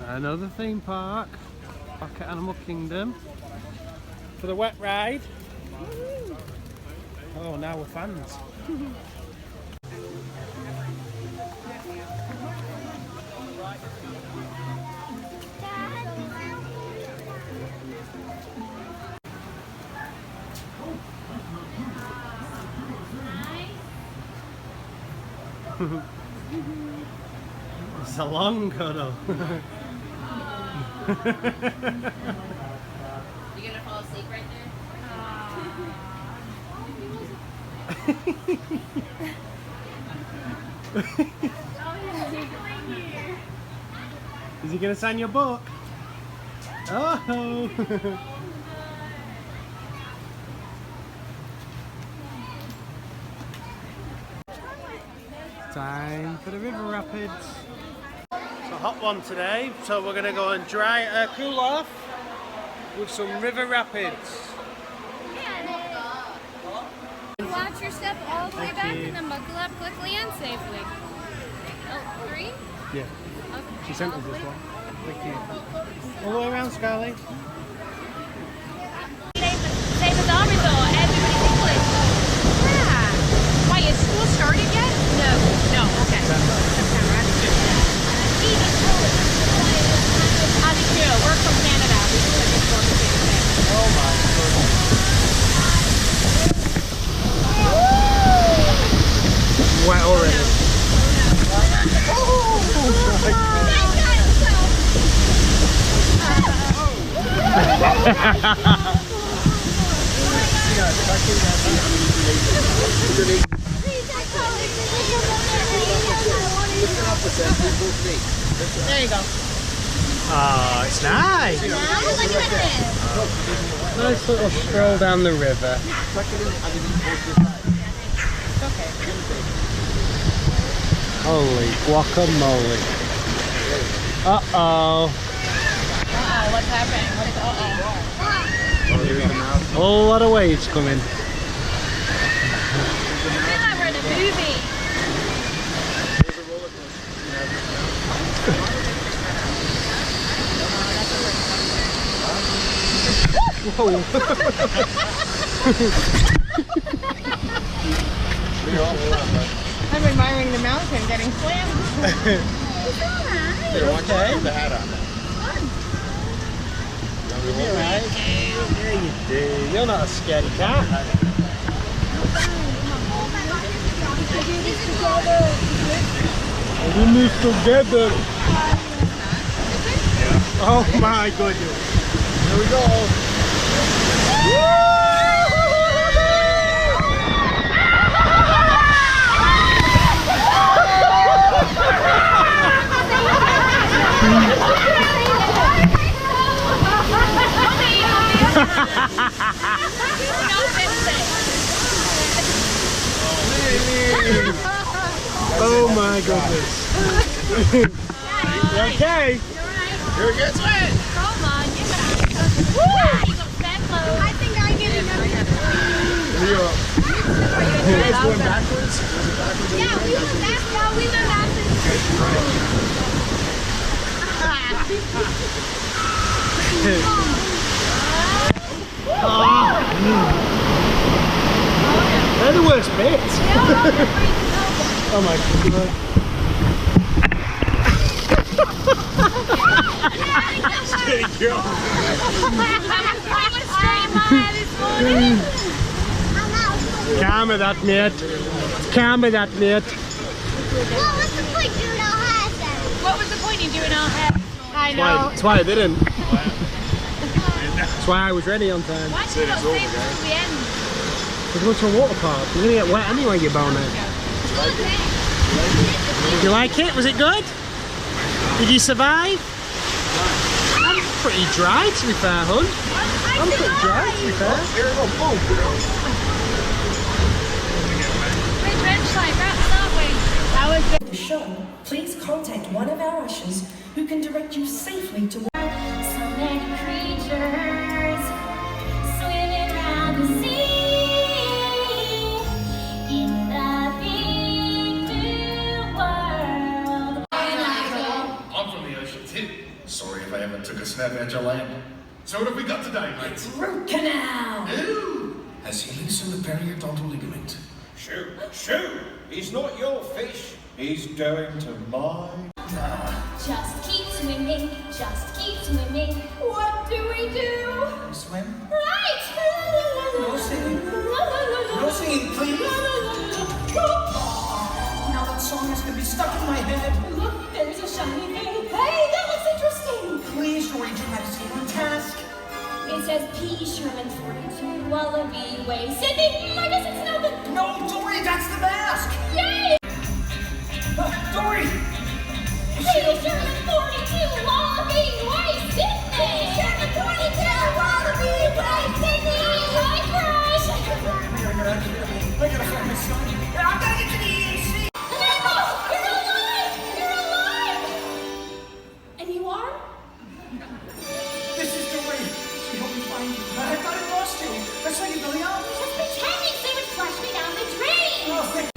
Another theme park. Back at Animal Kingdom. For the wet ride. Oh, now we're fans. It's a long cuddle. You gonna fall asleep right there? Is he gonna sign your book? Oh! Time for the river rapids. It's a hot one today, so we're gonna go and cool off with some river rapids. Watch your step all the way back and then buckle up quickly and safely. Oh, 3? Yeah. Okay. She sent us this one. Thank you. All the way around, Scarlett. Same as our resort, everybody's English. Yeah. Wait, is school started yet? No. No, okay. September. I did too. We're from Canada. We just took it for the same thing. Oh my goodness. Wet already. There you go. Oh, it's nice. Look at this. Nice little stroll down the river. Okay. Holy guacamole. Uh-oh. What's happening? What is A whole lot of waves coming. I feel like we're in a movie. Whoa. I'm admiring the mountain getting slammed. You're okay? The hat on. You're right. Yeah, you do. You're not a scaredy cat. We move together. Oh my goodness. Here we go. Oh my goodness. You okay? You're good, sweat. Come on, give it up. I think I get another. You up? You guys going backwards? Yeah, we went back. No, we went backwards. They're the worst bits. Oh my god. Calmer that, mate. Calmer that, mate. What was the point doing all that then? What was the point in doing all that? I know. That's why I didn't. That's why I was ready on time. Why did you not save until the end? We're going to a water park. You're going to get wet anyway, you boner. Did you like it? Was it good? Did you survive? I'm pretty dry, to be fair, hun. I'm pretty dry, to be fair. We're drenched like rats, aren't we? That was good. The show, please contact one of our ushers who can direct you safely to. So many creatures swimming around the sea in the big blue world. I'm from the ocean too. Sorry if I ever took a snap at your land. So what have we got today, mate? It's root canal. Ooh. Has he loosened the periodontal ligament? Shoo, shoo! He's not your fish. He's going to mine. Just keep swimming, just keep swimming. What do we do? Swim? Right! No singing. No singing, please. Now that song is gonna be stuck in my head. Look, there's a shiny thing. Hey, that looks interesting. Please, Dory, try to stay on task. It says P. Sherman 42 Wallaby Way, Sydney. I guess it's nothing. No, Dory, that's the mask. Yay! Dory! P. Sherman 42 Wallaby Way, Sydney. P. Sherman 42 Wallaby Way, Sydney. Hi, Crush. I gotta find my son. I gotta get to the EAC. Nemo, you're alive! You're alive! And you are? This is Dory. She helped me find you. I thought I lost you. I saw you going out. Just pretending they would flush me down the drain. Oh, thank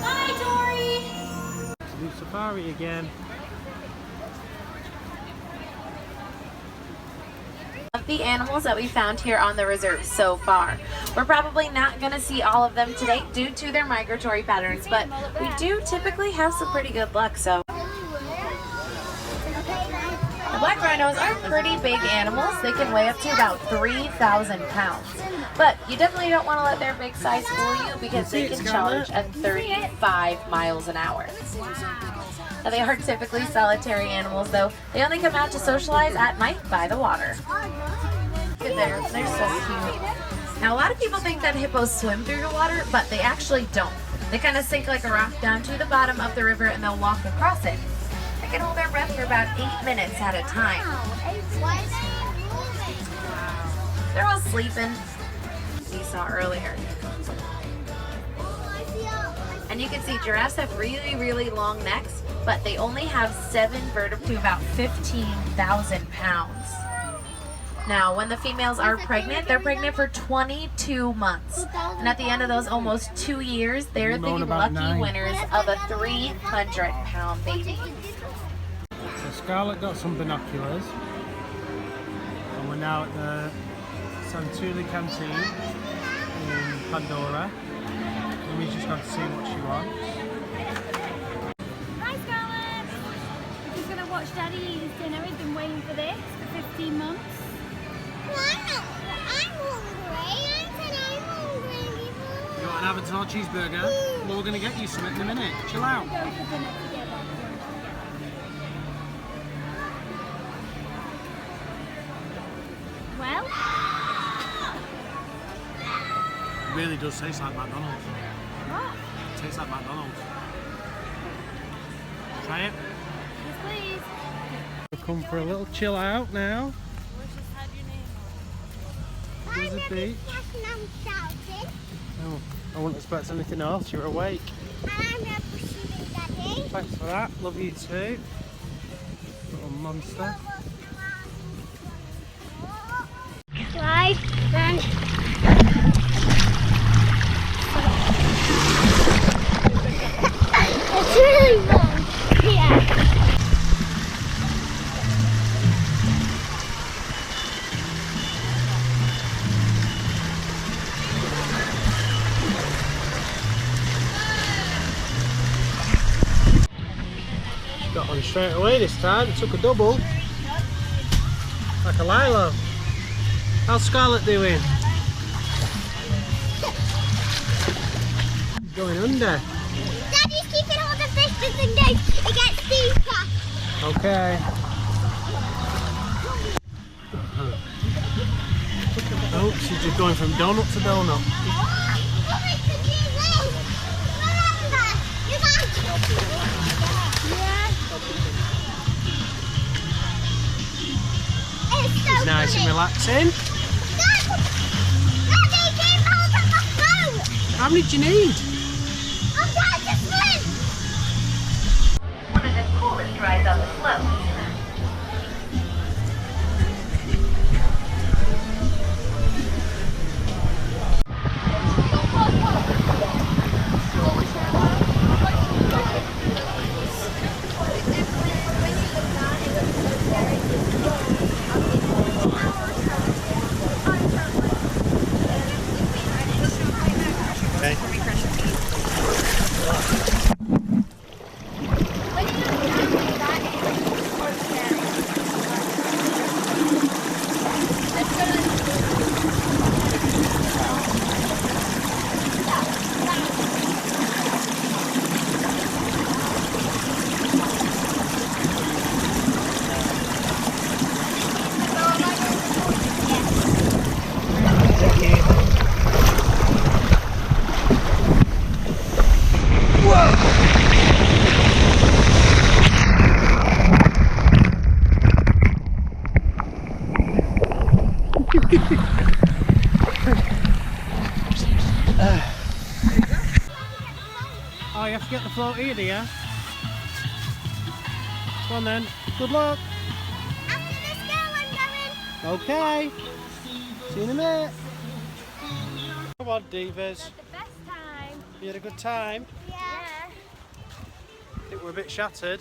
Bye, Dory. Do safari again. Of the animals that we found here on the reserve so far. We're probably not going to see all of them today due to their migratory patterns, but we do typically have some pretty good luck. So the black rhinos are pretty big animals. They can weigh up to about 3,000 pounds. But you definitely don't want to let their big size fool you because they can charge at 35 miles an hour. Now, they are typically solitary animals, though. They only come out to socialize at night by the water. Look at there, they're so cute. Now, a lot of people think that hippos swim through the water, but they actually don't. They kind of sink like a rock down to the bottom of the river and they'll walk across it. They can hold their breath for about 8 minutes at a time. They're all sleeping. We saw earlier. And you can see giraffes have really, really long necks, but they only have 7 vertebrae to about 15,000 pounds. Now, when the females are pregnant, they're pregnant for 22 months. And at the end of those almost 2 years, they're the lucky winners of a 300-pound baby. So Scarlett got some binoculars. And we're now at the Santuli Canteen in Pandora. And we've just got to see what she wants. Hi Scarlett! We're just going to watch Daddy eat his dinner. He's been waiting for this for 15 months. Well, I'm hungry. I said I'm hungry before. You got an Avatar cheeseburger? Well, we're going to get you some in a minute. Chill out. Go for dinner together. Well? It really does taste like McDonald's. What? It tastes like McDonald's. Try it. Yes, please. We've come for a little chill out now. There's a beach. Oh, I wouldn't expect anything else. You're awake. I'm representing Daddy. Thanks for that. Love you too. Little monster. Slide and it's really long. Yeah. Got on straight away this time. It took a double. Like a Lilo. How's Scarlett doing? Going under. Daddy's keeping all the fish just in case it gets deeper. Okay. Oh, she's just going from donut to donut. nice and relaxing. Daddy, keep holding my phone! How many do you need? I'm trying to swim! One of the coolest rides on the slope. Oh, you have to get the floaty, do you? Come on then. Good luck. After this girl, I'm going. Okay. See you in a minute. Come on, divas. Had the best time. You had a good time? Yeah. I think we're a bit shattered.